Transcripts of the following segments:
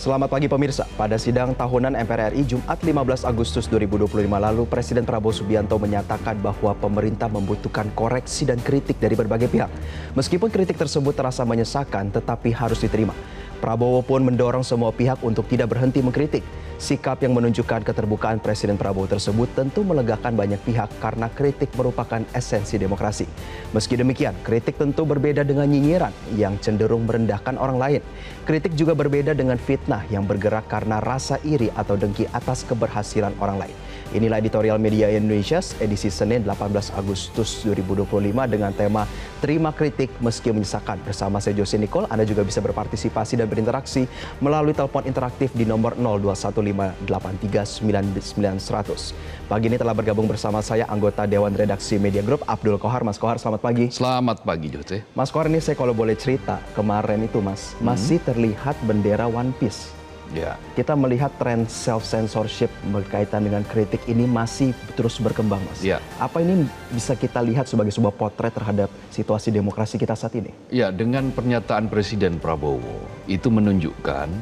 Selamat pagi pemirsa. Pada sidang tahunan MPR RI Jumat 15 Agustus 2025 lalu, Presiden Prabowo Subianto menyatakan bahwa pemerintah membutuhkan koreksi dan kritik dari berbagai pihak. Meskipun kritik tersebut terasa menyesakan, tetapi harus diterima. Prabowo pun mendorong semua pihak untuk tidak berhenti mengkritik. Sikap yang menunjukkan keterbukaan Presiden Prabowo tersebut tentu melegakan banyak pihak karena kritik merupakan esensi demokrasi. Meski demikian, kritik tentu berbeda dengan nyinyiran yang cenderung merendahkan orang lain. Kritik juga berbeda dengan fitnah yang bergerak karena rasa iri atau dengki atas keberhasilan orang lain. Inilah editorial Media Indonesia edisi Senin 18 Agustus 2025 dengan tema Terima Kritik Meski Menyesakan. Bersama saya Jose Nicole, Anda juga bisa berpartisipasi dan berinteraksi melalui telepon interaktif di nomor 02158399100. Pagi ini telah bergabung bersama saya anggota Dewan Redaksi Media Group Abdul Kohar. Mas Kohar, selamat pagi. Selamat pagi, Jose. Mas Kohar, ini saya kalau boleh cerita, kemarin itu Mas, masih terlihat bendera One Piece. Ya. Kita melihat tren self-censorship berkaitan dengan kritik ini masih terus berkembang, Mas. Ya. Apa ini bisa kita lihat sebagai sebuah potret terhadap situasi demokrasi kita saat ini? Ya, dengan pernyataan Presiden Prabowo, itu menunjukkan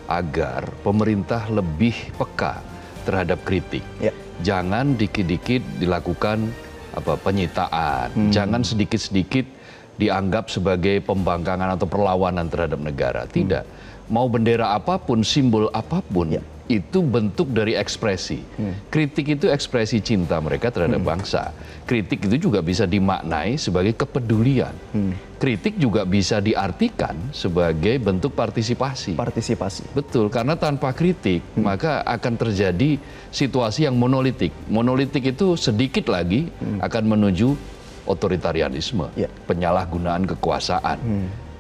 agar pemerintah lebih peka terhadap kritik. Ya. Jangan dikit-dikit dilakukan penyitaan, jangan sedikit-sedikit dianggap sebagai pembangkangan atau perlawanan terhadap negara. Tidak. Mau bendera apapun, simbol apapun, itu bentuk dari ekspresi. Kritik itu ekspresi cinta mereka terhadap bangsa. Kritik itu juga bisa dimaknai sebagai kepedulian. Kritik juga bisa diartikan sebagai bentuk partisipasi. Betul, karena tanpa kritik maka akan terjadi situasi yang monolitik. Monolitik itu sedikit lagi akan menuju otoritarianisme, penyalahgunaan kekuasaan.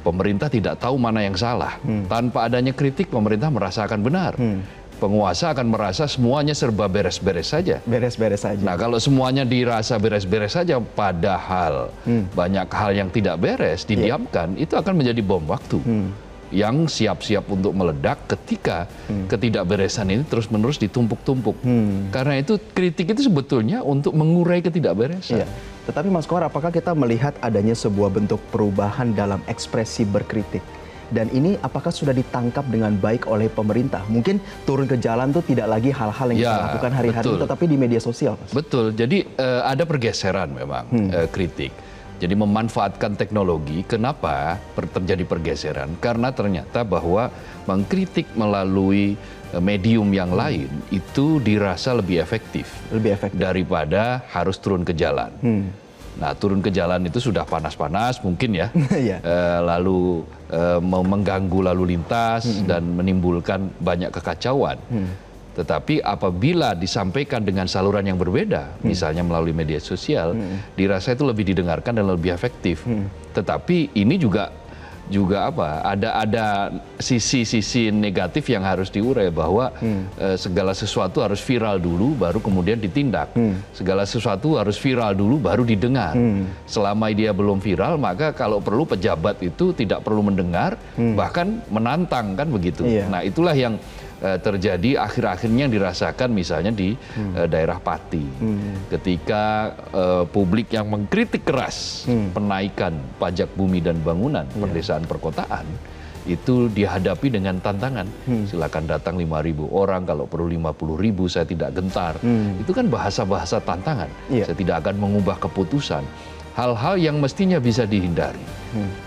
Pemerintah tidak tahu mana yang salah. Tanpa adanya kritik, pemerintah merasa akan benar. Penguasa akan merasa semuanya serba beres-beres saja. Beres-beres saja. Nah, kalau semuanya dirasa beres-beres saja, padahal banyak hal yang tidak beres, didiamkan, itu akan menjadi bom waktu. Yang siap-siap untuk meledak ketika ketidakberesan ini terus-menerus ditumpuk-tumpuk. Karena itu kritik itu sebetulnya untuk mengurai ketidakberesan. Tetapi Mas Kohar, apakah kita melihat adanya sebuah bentuk perubahan dalam ekspresi berkritik? Dan ini apakah sudah ditangkap dengan baik oleh pemerintah? Mungkin turun ke jalan itu tidak lagi hal-hal yang kita lakukan hari-hari, tetapi di media sosial, Mas. Betul, jadi ada pergeseran memang kritik. Jadi memanfaatkan teknologi, kenapa terjadi pergeseran? Karena ternyata bahwa mengkritik melalui medium yang lain itu dirasa lebih efektif daripada harus turun ke jalan. Nah, turun ke jalan itu sudah panas-panas mungkin ya, lalu mengganggu lalu lintas dan menimbulkan banyak kekacauan. Tetapi apabila disampaikan dengan saluran yang berbeda, misalnya melalui media sosial, dirasa itu lebih didengarkan dan lebih efektif. Tetapi ini juga ada sisi-sisi negatif yang harus diurai, bahwa segala sesuatu harus viral dulu baru kemudian ditindak. Segala sesuatu harus viral dulu baru didengar. Selama dia belum viral, maka kalau perlu pejabat itu tidak perlu mendengar, bahkan menantang, kan begitu. Nah, itulah yang terjadi akhir-akhirnya yang dirasakan misalnya di daerah Pati. Ketika publik yang mengkritik keras penaikan pajak bumi dan bangunan, perdesaan perkotaan, itu dihadapi dengan tantangan. Silakan datang 5.000 orang, kalau perlu 50.000, saya tidak gentar. Itu kan bahasa-bahasa tantangan. Saya tidak akan mengubah keputusan. Hal-hal yang mestinya bisa dihindari.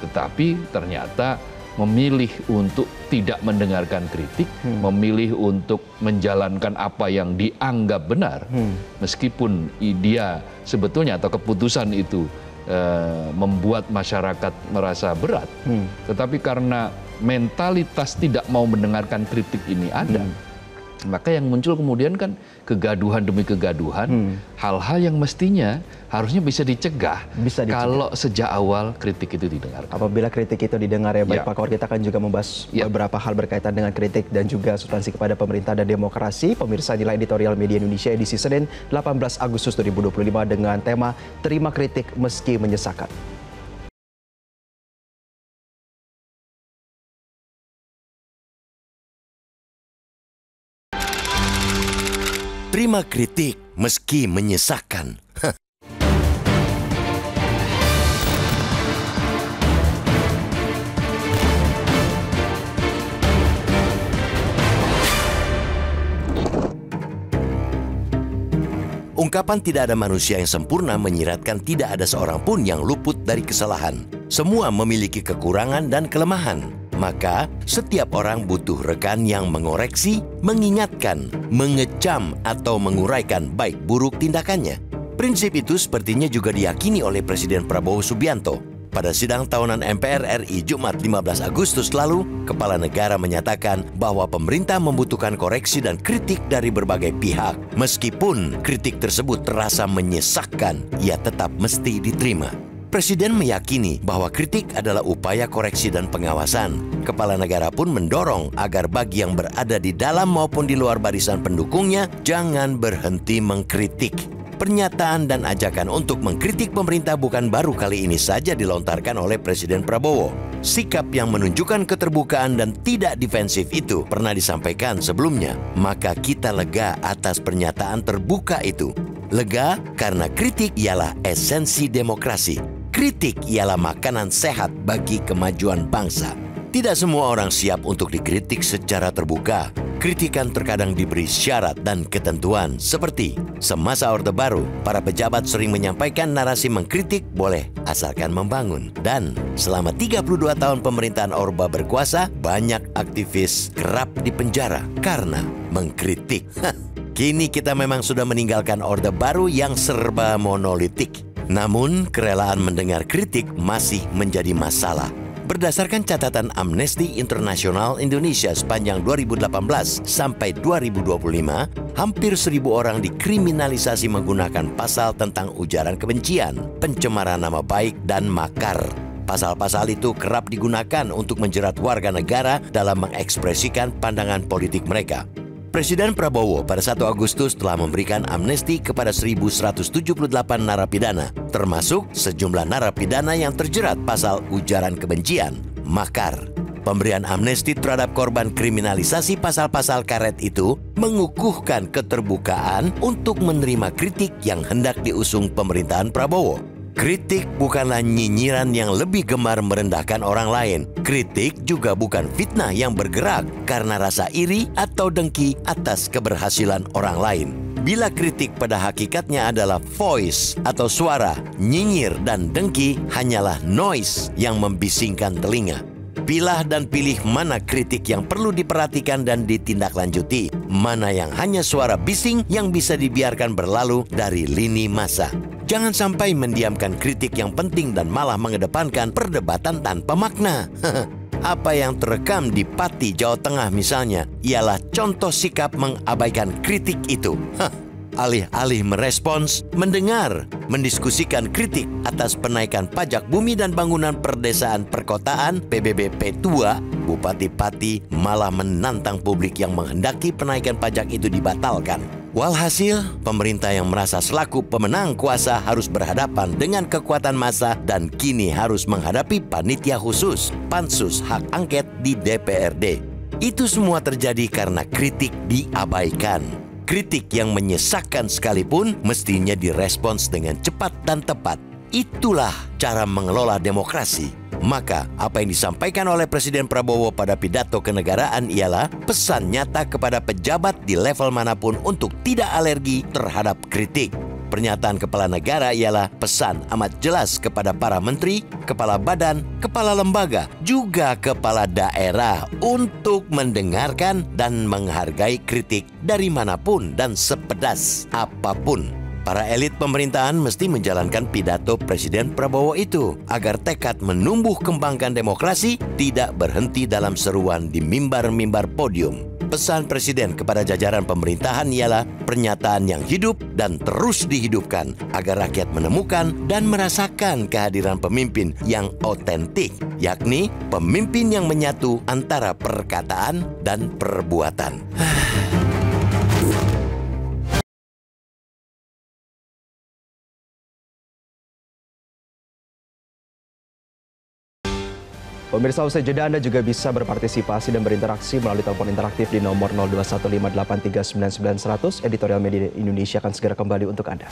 Tetapi ternyata memilih untuk tidak mendengarkan kritik, memilih untuk menjalankan apa yang dianggap benar, meskipun dia sebetulnya atau keputusan itu membuat masyarakat merasa berat, tetapi karena mentalitas tidak mau mendengarkan kritik ini ada, maka yang muncul kemudian kan kegaduhan demi kegaduhan, hal-hal yang mestinya harusnya bisa dicegah kalau sejak awal kritik itu didengar. Apabila kritik itu didengar ya, baik Pak Kohar, kita akan juga membahas beberapa hal berkaitan dengan kritik dan juga substansi kepada pemerintah dan demokrasi. Pemirsa, inilah editorial Media Indonesia edisi Senin 18 Agustus 2025 dengan tema Terima Kritik Meski Menyesakan. Terima kritik meski menyesakan. Ungkapan tidak ada manusia yang sempurna menyiratkan tidak ada seorang pun yang luput dari kesalahan. Semua memiliki kekurangan dan kelemahan. Maka, setiap orang butuh rekan yang mengoreksi, mengingatkan, mengecam, atau menguraikan baik buruk tindakannya. Prinsip itu sepertinya juga diyakini oleh Presiden Prabowo Subianto. Pada sidang tahunan MPR RI Jumat 15 Agustus lalu, Kepala Negara menyatakan bahwa pemerintah membutuhkan koreksi dan kritik dari berbagai pihak. Meskipun kritik tersebut terasa menyesakkan, ia tetap mesti diterima. Presiden meyakini bahwa kritik adalah upaya koreksi dan pengawasan. Kepala Negara pun mendorong agar bagi yang berada di dalam maupun di luar barisan pendukungnya jangan berhenti mengkritik. Pernyataan dan ajakan untuk mengkritik pemerintah bukan baru kali ini saja dilontarkan oleh Presiden Prabowo. Sikap yang menunjukkan keterbukaan dan tidak defensif itu pernah disampaikan sebelumnya. Maka kita lega atas pernyataan terbuka itu. Lega karena kritik ialah esensi demokrasi. Kritik ialah makanan sehat bagi kemajuan bangsa. Tidak semua orang siap untuk dikritik secara terbuka. Kritikan terkadang diberi syarat dan ketentuan seperti semasa Orde Baru, para pejabat sering menyampaikan narasi mengkritik boleh asalkan membangun. Dan selama 32 tahun pemerintahan Orba berkuasa, banyak aktivis kerap dipenjara karena mengkritik. Kini kita memang sudah meninggalkan Orde Baru yang serba monolitik. Namun, kerelaan mendengar kritik masih menjadi masalah. Berdasarkan catatan Amnesty International Indonesia sepanjang 2018 sampai 2025, hampir 1.000 orang dikriminalisasi menggunakan pasal tentang ujaran kebencian, pencemaran nama baik, dan makar. Pasal-pasal itu kerap digunakan untuk menjerat warga negara dalam mengekspresikan pandangan politik mereka. Presiden Prabowo pada 1 Agustus telah memberikan amnesti kepada 1.178 narapidana, termasuk sejumlah narapidana yang terjerat pasal ujaran kebencian, makar. Pemberian amnesti terhadap korban kriminalisasi pasal-pasal karet itu mengukuhkan keterbukaan untuk menerima kritik yang hendak diusung pemerintahan Prabowo. Kritik bukanlah nyinyiran yang lebih gemar merendahkan orang lain. Kritik juga bukan fitnah yang bergerak karena rasa iri atau dengki atas keberhasilan orang lain. Bila kritik pada hakikatnya adalah voice atau suara, nyinyir dan dengki hanyalah noise yang membisingkan telinga. Pilah dan pilih mana kritik yang perlu diperhatikan dan ditindaklanjuti, mana yang hanya suara bising yang bisa dibiarkan berlalu dari lini massa. Jangan sampai mendiamkan kritik yang penting dan malah mengedepankan perdebatan tanpa makna. Apa yang terekam di Pati, Jawa Tengah misalnya, ialah contoh sikap mengabaikan kritik itu. Alih-alih merespons, mendengar, mendiskusikan kritik atas penaikan pajak bumi dan bangunan perdesaan perkotaan PBB P2, Bupati Pati malah menantang publik yang menghendaki penaikan pajak itu dibatalkan. Walhasil, pemerintah yang merasa selaku pemenang kuasa harus berhadapan dengan kekuatan massa dan kini harus menghadapi panitia khusus, pansus hak angket di DPRD. Itu semua terjadi karena kritik diabaikan. Kritik yang menyesakkan sekalipun mestinya direspons dengan cepat dan tepat. Itulah cara mengelola demokrasi. Maka, apa yang disampaikan oleh Presiden Prabowo pada pidato kenegaraan ialah pesan nyata kepada pejabat di level manapun untuk tidak alergi terhadap kritik. Pernyataan kepala negara ialah pesan amat jelas kepada para menteri, kepala badan, kepala lembaga, juga kepala daerah untuk mendengarkan dan menghargai kritik dari manapun dan sepedas apapun. Para elit pemerintahan mesti menjalankan pidato Presiden Prabowo itu agar tekad menumbuh kembangkan demokrasi tidak berhenti dalam seruan di mimbar-mimbar podium. Pesan Presiden kepada jajaran pemerintahan ialah pernyataan yang hidup dan terus dihidupkan agar rakyat menemukan dan merasakan kehadiran pemimpin yang otentik, yakni pemimpin yang menyatu antara perkataan dan perbuatan. Pemirsa, usai jeda Anda juga bisa berpartisipasi dan berinteraksi melalui telepon interaktif di nomor 0215839900. Editorial Media Indonesia akan segera kembali untuk Anda.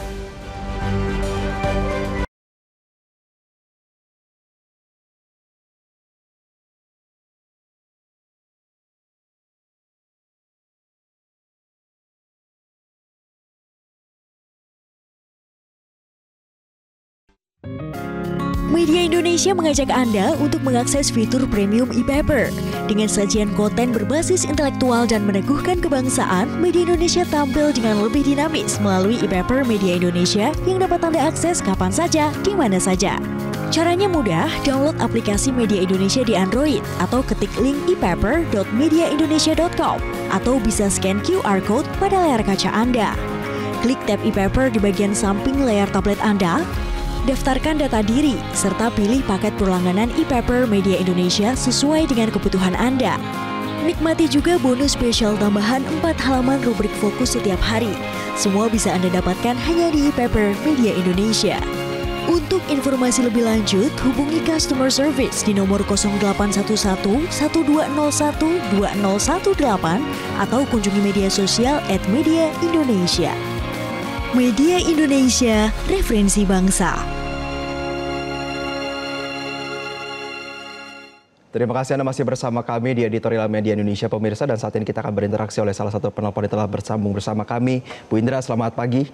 Media Indonesia mengajak Anda untuk mengakses fitur premium e-paper. Dengan sajian konten berbasis intelektual dan meneguhkan kebangsaan, Media Indonesia tampil dengan lebih dinamis melalui e-paper Media Indonesia yang dapat Anda akses kapan saja, di mana saja. Caranya mudah, download aplikasi Media Indonesia di Android atau ketik link e-paper.mediaindonesia.com atau bisa scan QR Code pada layar kaca Anda. Klik tab e-paper di bagian samping layar tablet Anda, daftarkan data diri, serta pilih paket berlangganan e-paper Media Indonesia sesuai dengan kebutuhan Anda. Nikmati juga bonus spesial tambahan 4 halaman rubrik fokus setiap hari. Semua bisa Anda dapatkan hanya di e-paper Media Indonesia. Untuk informasi lebih lanjut, hubungi customer service di nomor 0811 1201 2018 atau kunjungi media sosial @Media Indonesia. Media Indonesia, referensi bangsa. Terima kasih Anda masih bersama kami di Editorial Media Indonesia, pemirsa. Dan saat ini kita akan berinteraksi oleh salah satu penelpon yang telah bersambung bersama kami. Bu Indra, selamat pagi.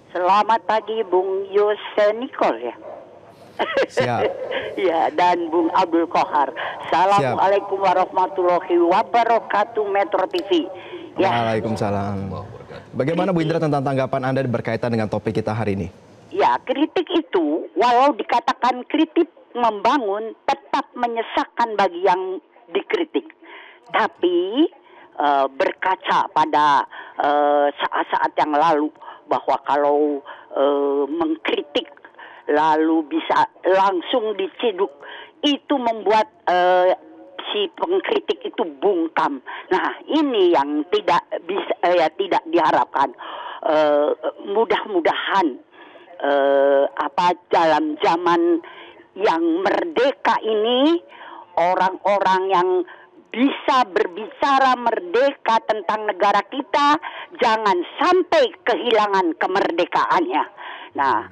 Selamat pagi, Bung Yus Nicole ya. Siap. Ya, dan Bung Abdul Kohar. Assalamualaikum warahmatullahi wabarakatuh, Metro TV. Ya. Waalaikumsalam. Bagaimana Bu Indra tentang tanggapan Anda berkaitan dengan topik kita hari ini? Ya, kritik itu walau dikatakan kritik membangun, tetap menyesakkan bagi yang dikritik. Tapi berkaca pada saat-saat yang lalu bahwa kalau mengkritik lalu bisa langsung diciduk, itu membuat si pengkritik itu bungkam. Nah, ini yang tidak bisa tidak diharapkan. Mudah-mudahan dalam zaman yang merdeka ini, orang-orang yang bisa berbicara merdeka tentang negara kita jangan sampai kehilangan kemerdekaannya. Nah,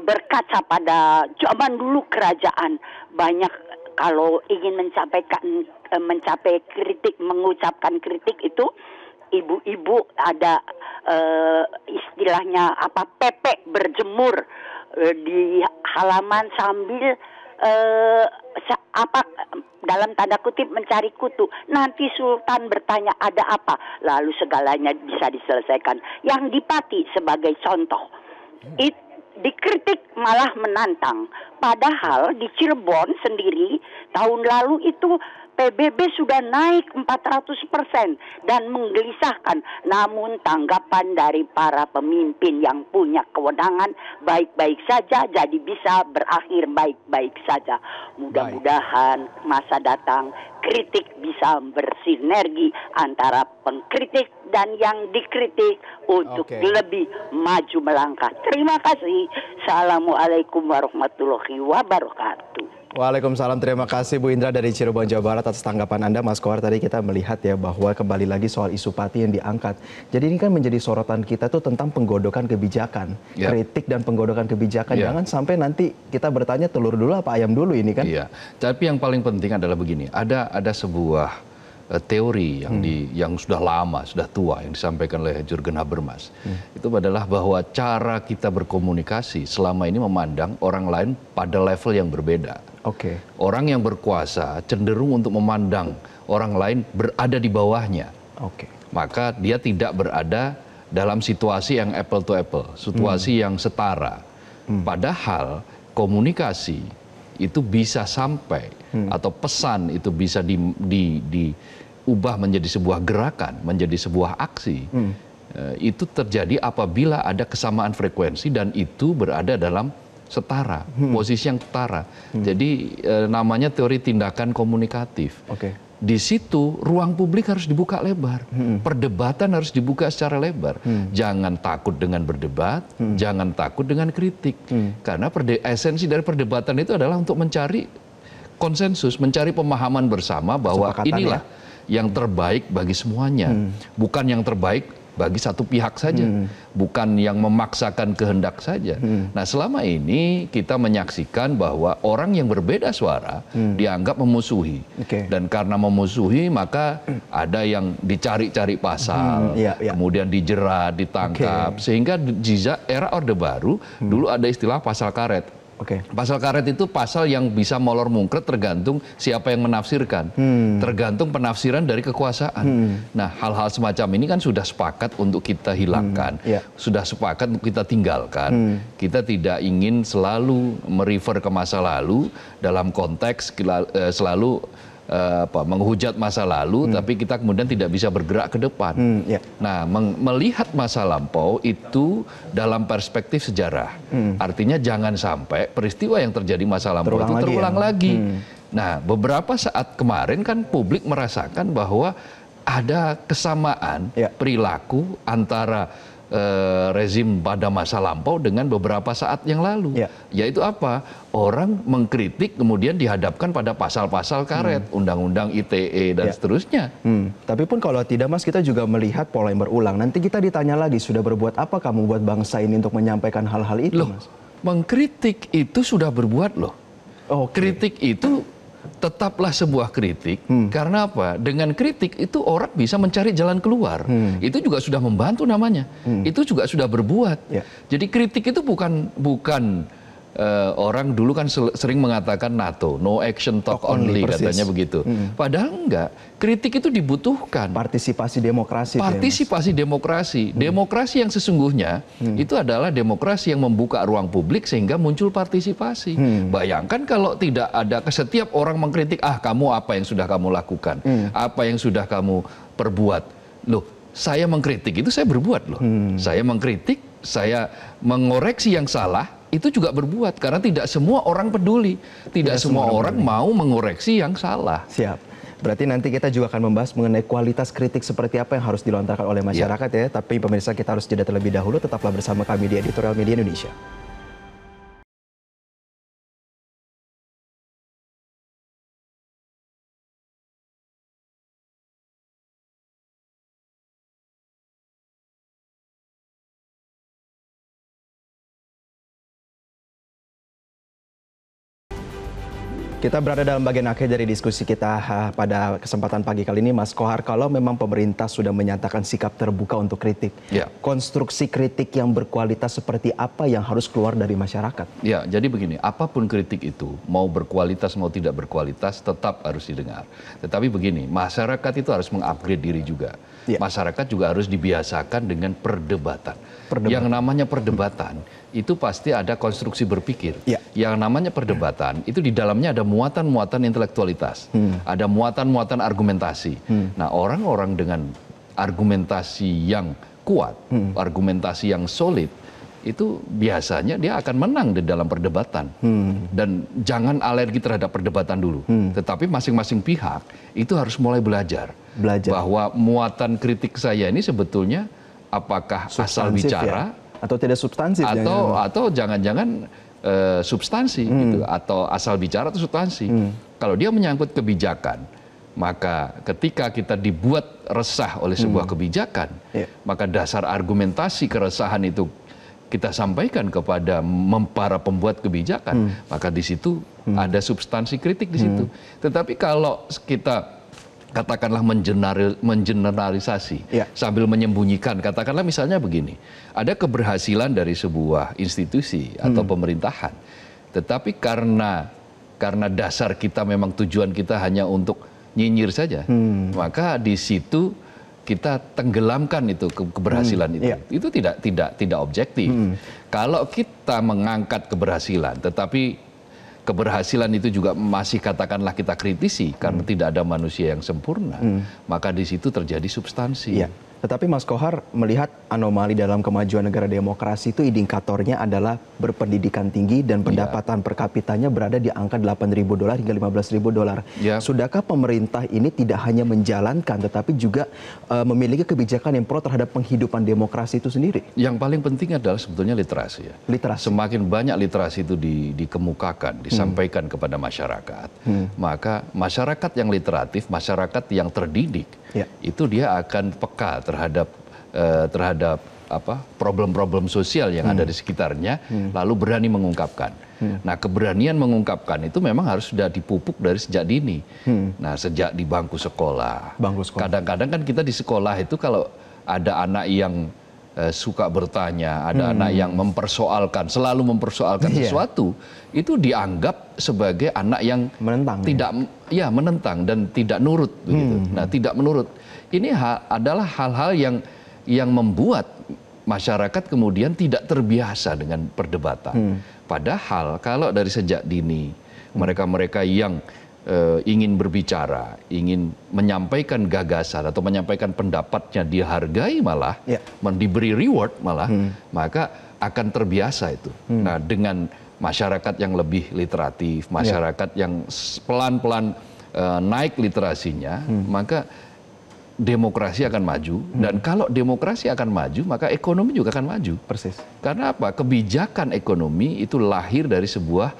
berkaca pada zaman dulu kerajaan, banyak kalau ingin mencapai kritik, mengucapkan kritik itu ibu-ibu ada istilahnya pepek berjemur di halaman sambil dalam tanda kutip mencari kutu. Nanti Sultan bertanya ada apa, lalu segalanya bisa diselesaikan. Yang di Pati sebagai contoh, dikritik malah menantang. Padahal di Cirebon sendiri tahun lalu itu PBB sudah naik 400% dan menggelisahkan. Namun tanggapan dari para pemimpin yang punya kewenangan baik-baik saja, jadi bisa berakhir baik-baik saja. Mudah-mudahan masa datang kritik bisa bersinergi antara pengkritik dan yang dikritik untuk lebih maju melangkah. Terima kasih. Assalamualaikum warahmatullahi wabarakatuh. Waalaikumsalam, terima kasih Bu Indra dari Cirebon, Jawa Barat atas tanggapan Anda. Mas Kohar, tadi kita melihat ya bahwa kembali lagi soal isu Pati yang diangkat. Jadi ini kan menjadi sorotan kita tuh tentang penggodokan kebijakan. Kritik dan penggodokan kebijakan. Jangan sampai nanti kita bertanya telur dulu apa ayam dulu ini kan. Iya, tapi yang paling penting adalah begini, ada sebuah teori yang sudah lama, sudah tua, yang disampaikan oleh Jürgen Habermas. Itu adalah bahwa cara kita berkomunikasi selama ini memandang orang lain pada level yang berbeda. Orang yang berkuasa cenderung untuk memandang orang lain berada di bawahnya. Maka dia tidak berada dalam situasi yang apple to apple, situasi yang setara. Padahal komunikasi itu bisa sampai atau pesan itu bisa diubah menjadi sebuah gerakan, menjadi sebuah aksi. Itu terjadi apabila ada kesamaan frekuensi dan itu berada dalam setara, posisi yang setara. Jadi namanya teori tindakan komunikatif. Di situ ruang publik harus dibuka lebar, perdebatan harus dibuka secara lebar. Jangan takut dengan berdebat, jangan takut dengan kritik. Karena esensi dari perdebatan itu adalah untuk mencari konsensus, mencari pemahaman bersama bahwa inilah yang terbaik bagi semuanya. Bukan yang terbaik bagi satu pihak saja, bukan yang memaksakan kehendak saja. Nah, selama ini kita menyaksikan bahwa orang yang berbeda suara dianggap memusuhi. Dan karena memusuhi maka ada yang dicari-cari pasal, kemudian dijerat, ditangkap, sehingga di era Orde Baru dulu ada istilah pasal karet. Pasal karet itu pasal yang bisa molor mungkret tergantung siapa yang menafsirkan, tergantung penafsiran dari kekuasaan. Nah, hal-hal semacam ini kan sudah sepakat untuk kita hilangkan, sudah sepakat untuk kita tinggalkan. Kita tidak ingin selalu merefer ke masa lalu dalam konteks selalu menghujat masa lalu, tapi kita kemudian tidak bisa bergerak ke depan. Nah, melihat masa lampau itu dalam perspektif sejarah. Artinya jangan sampai peristiwa yang terjadi masa lampau itu terulang lagi. Nah, beberapa saat kemarin kan publik merasakan bahwa ada kesamaan perilaku antara rezim pada masa lampau dengan beberapa saat yang lalu. Yaitu apa? Orang mengkritik kemudian dihadapkan pada pasal-pasal karet, undang-undang ITE dan seterusnya. Tapi pun kalau tidak, Mas, kita juga melihat pola yang berulang. Nanti kita ditanya lagi, sudah berbuat apa kamu buat bangsa ini untuk menyampaikan hal-hal itu, Mas? Mengkritik itu sudah berbuat loh. Kritik itu tetaplah sebuah kritik. Karena apa? Dengan kritik itu orang bisa mencari jalan keluar. Itu juga sudah membantu namanya. Itu juga sudah berbuat. Jadi kritik itu bukan orang dulu kan sering mengatakan NATO, no action talk only, katanya begitu. Padahal enggak. Kritik itu dibutuhkan. Partisipasi demokrasi. Partisipasi demokrasi. Demokrasi yang sesungguhnya itu adalah demokrasi yang membuka ruang publik sehingga muncul partisipasi. Bayangkan kalau tidak ada, setiap orang mengkritik, kamu apa yang sudah kamu lakukan? Apa yang sudah kamu perbuat? Loh, saya mengkritik itu saya berbuat loh. Saya mengkritik, saya mengoreksi yang salah, itu juga berbuat. Karena tidak semua orang peduli. Tidak semua orang mau mengoreksi yang salah. Siap. Berarti nanti kita juga akan membahas mengenai kualitas kritik seperti apa yang harus dilontarkan oleh masyarakat ya. Tapi pemirsa, kita harus jeda terlebih dahulu. Tetaplah bersama kami di Editorial Media Indonesia. Kita berada dalam bagian akhir dari diskusi kita pada kesempatan pagi kali ini, Mas Kohar. Kalau memang pemerintah sudah menyatakan sikap terbuka untuk kritik, konstruksi kritik yang berkualitas seperti apa yang harus keluar dari masyarakat? Ya, jadi begini, apapun kritik itu, mau berkualitas mau tidak berkualitas, tetap harus didengar. Tetapi begini, masyarakat itu harus mengupgrade diri juga. Masyarakat juga harus dibiasakan dengan perdebatan. Yang namanya perdebatan itu pasti ada konstruksi berpikir. Yang namanya perdebatan itu di dalamnya ada muatan-muatan intelektualitas, ada muatan-muatan argumentasi. Nah, orang-orang dengan argumentasi yang kuat, argumentasi yang solid, itu biasanya dia akan menang di dalam perdebatan. Dan jangan alergi terhadap perdebatan dulu. Tetapi masing-masing pihak itu harus mulai belajar. Bahwa muatan kritik saya ini sebetulnya apakah asal bicara atau tidak substansif, atau jangan-jangan substansi gitu, atau asal bicara atau substansi. Kalau dia menyangkut kebijakan, maka ketika kita dibuat resah oleh sebuah kebijakan, maka dasar argumentasi keresahan itu kita sampaikan kepada para pembuat kebijakan, maka di situ ada substansi kritik di situ. Tetapi kalau kita katakanlah mengeneralisasi sambil menyembunyikan, katakanlah misalnya begini, ada keberhasilan dari sebuah institusi atau pemerintahan, tetapi karena dasar kita memang tujuan kita hanya untuk nyinyir saja, maka di situ kita tenggelamkan itu keberhasilan itu. Itu tidak objektif. Kalau kita mengangkat keberhasilan, tetapi keberhasilan itu juga masih katakanlah kita kritisi karena tidak ada manusia yang sempurna, maka di situ terjadi substansi. Tetapi Mas Kohar melihat anomali dalam kemajuan negara demokrasi itu indikatornya adalah berpendidikan tinggi dan pendapatan per kapitanya berada di angka $8.000 hingga $15.000. Sudahkah pemerintah ini tidak hanya menjalankan tetapi juga memiliki kebijakan yang pro terhadap penghidupan demokrasi itu sendiri? Yang paling penting adalah sebetulnya literasi. Semakin banyak literasi itu dikemukakan, disampaikan kepada masyarakat, maka masyarakat yang literatif, masyarakat yang terdidik, itu dia akan peka terhadap terhadap problem-problem sosial yang ada di sekitarnya, lalu berani mengungkapkan. Nah, keberanian mengungkapkan itu memang harus sudah dipupuk dari sejak dini. Nah, sejak di bangku sekolah. Kadang-kadang kan kita di sekolah itu kalau ada anak yang suka bertanya, ada anak yang mempersoalkan, selalu mempersoalkan sesuatu, itu dianggap sebagai anak yang menentang, menentang dan tidak nurut begitu. Nah, tidak menurut. Ini adalah hal-hal yang membuat masyarakat kemudian tidak terbiasa dengan perdebatan. Padahal kalau dari sejak dini mereka-mereka yang ingin berbicara, ingin menyampaikan gagasan atau menyampaikan pendapatnya dihargai malah, diberi reward malah, maka akan terbiasa itu. Nah, dengan masyarakat yang lebih literatif, masyarakat yang pelan-pelan naik literasinya, maka demokrasi akan maju, dan kalau demokrasi akan maju, maka ekonomi juga akan maju. Persis. Karena apa? Kebijakan ekonomi itu lahir dari sebuah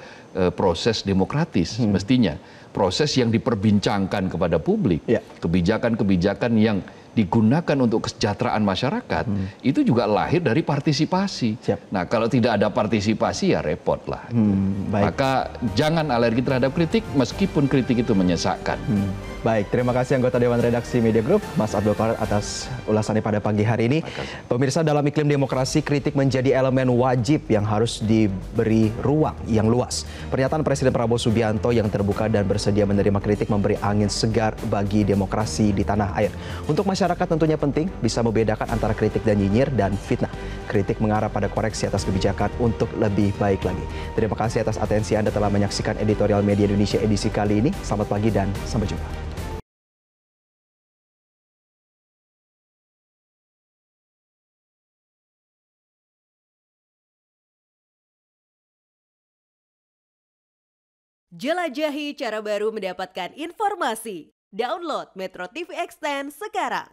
proses demokratis, mestinya. Proses yang diperbincangkan kepada publik. Kebijakan-kebijakan yang digunakan untuk kesejahteraan masyarakat, itu juga lahir dari partisipasi. Nah, kalau tidak ada partisipasi ya repot lah. Maka jangan alergi terhadap kritik, meskipun kritik itu menyesakkan. Baik, terima kasih anggota Dewan Redaksi Media Group, Mas Abdul Qadir, atas ulasannya pada pagi hari ini. Pemirsa, dalam iklim demokrasi, kritik menjadi elemen wajib yang harus diberi ruang yang luas. Pernyataan Presiden Prabowo Subianto yang terbuka dan bersedia menerima kritik memberi angin segar bagi demokrasi di tanah air. Untuk masyarakat tentunya penting bisa membedakan antara kritik dan nyinyir dan fitnah. Kritik mengarah pada koreksi atas kebijakan untuk lebih baik lagi. Terima kasih atas atensi Anda telah menyaksikan editorial Media Indonesia edisi kali ini. Selamat pagi dan sampai jumpa. Jelajahi cara baru mendapatkan informasi. Download Metro TV Extend sekarang.